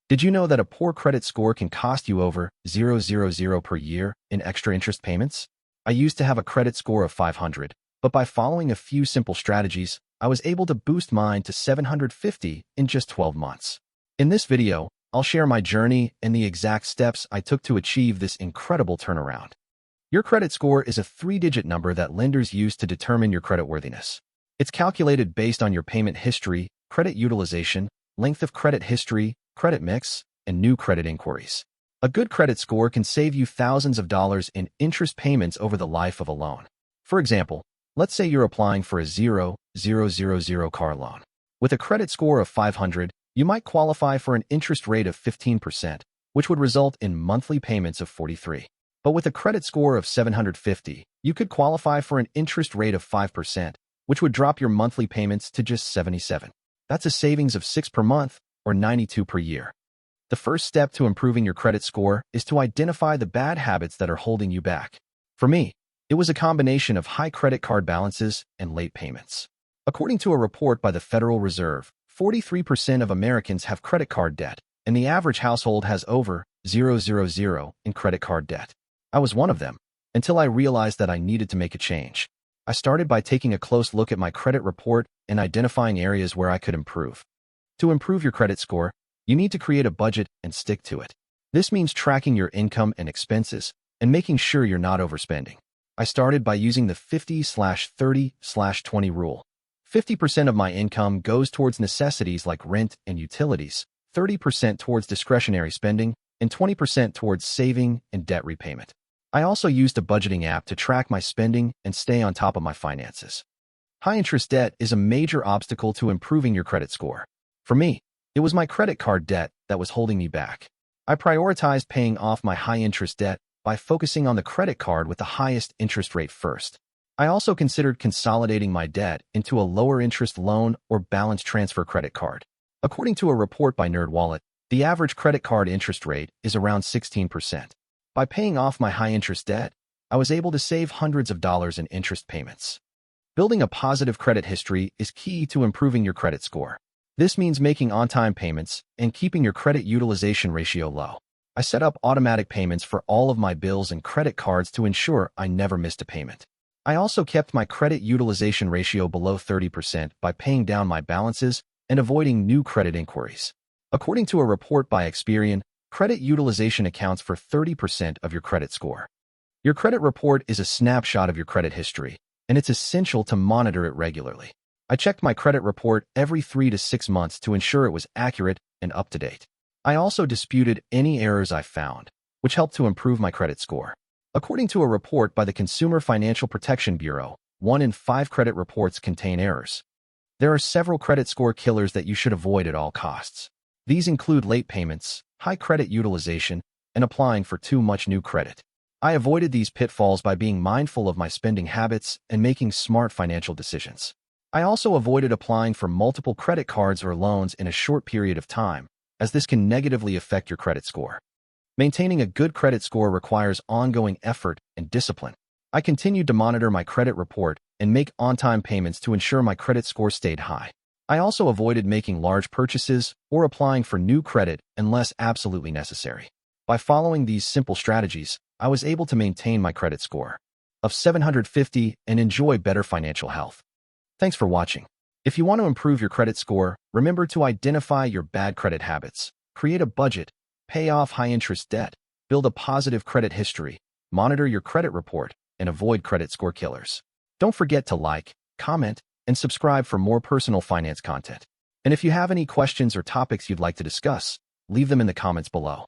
Did you know that a poor credit score can cost you over 000 per year in extra interest payments? I used to have a credit score of 500, but by following a few simple strategies, I was able to boost mine to 750 in just 12 months. In this video, I'll share my journey and the exact steps I took to achieve this incredible turnaround. Your credit score is a 3-digit number that lenders use to determine your creditworthiness. It's calculated based on your payment history, credit utilization, length of credit history, credit mix, and new credit inquiries. A good credit score can save you thousands of dollars in interest payments over the life of a loan. For example, let's say you're applying for a 0,000 car loan. With a credit score of 500, you might qualify for an interest rate of 15%, which would result in monthly payments of $43. But with a credit score of 750, you could qualify for an interest rate of 5%, which would drop your monthly payments to just $77. That's a savings of $6 per month, or $92 per year. The first step to improving your credit score is to identify the bad habits that are holding you back. For me, it was a combination of high credit card balances and late payments. According to a report by the Federal Reserve, 43% of Americans have credit card debt, and the average household has over 000 in credit card debt. I was one of them, until I realized that I needed to make a change. I started by taking a close look at my credit report and identifying areas where I could improve. To improve your credit score, you need to create a budget and stick to it. This means tracking your income and expenses and making sure you're not overspending. I started by using the 50/30/20 rule. 50% of my income goes towards necessities like rent and utilities, 30% towards discretionary spending, and 20% towards saving and debt repayment. I also used a budgeting app to track my spending and stay on top of my finances. High-interest debt is a major obstacle to improving your credit score. For me, it was my credit card debt that was holding me back. I prioritized paying off my high-interest debt by focusing on the credit card with the highest interest rate first. I also considered consolidating my debt into a lower-interest loan or balance transfer credit card. According to a report by NerdWallet, the average credit card interest rate is around 16%. By paying off my high-interest debt, I was able to save hundreds of dollars in interest payments. Building a positive credit history is key to improving your credit score. This means making on-time payments and keeping your credit utilization ratio low. I set up automatic payments for all of my bills and credit cards to ensure I never missed a payment. I also kept my credit utilization ratio below 30% by paying down my balances and avoiding new credit inquiries. According to a report by Experian, credit utilization accounts for 30% of your credit score. Your credit report is a snapshot of your credit history, and it's essential to monitor it regularly. I checked my credit report every 3 to 6 months to ensure it was accurate and up to date. I also disputed any errors I found, which helped to improve my credit score. According to a report by the Consumer Financial Protection Bureau, 1 in 5 credit reports contain errors. There are several credit score killers that you should avoid at all costs. These include late payments, high credit utilization, and applying for too much new credit. I avoided these pitfalls by being mindful of my spending habits and making smart financial decisions. I also avoided applying for multiple credit cards or loans in a short period of time, as this can negatively affect your credit score. Maintaining a good credit score requires ongoing effort and discipline. I continued to monitor my credit report and make on-time payments to ensure my credit score stayed high. I also avoided making large purchases or applying for new credit unless absolutely necessary. By following these simple strategies, I was able to maintain my credit score of 750 and enjoy better financial health. Thanks for watching. If you want to improve your credit score, remember to identify your bad credit habits, create a budget, pay off high-interest debt, build a positive credit history, monitor your credit report, and avoid credit score killers. Don't forget to like, comment, and subscribe for more personal finance content. And if you have any questions or topics you'd like to discuss, leave them in the comments below.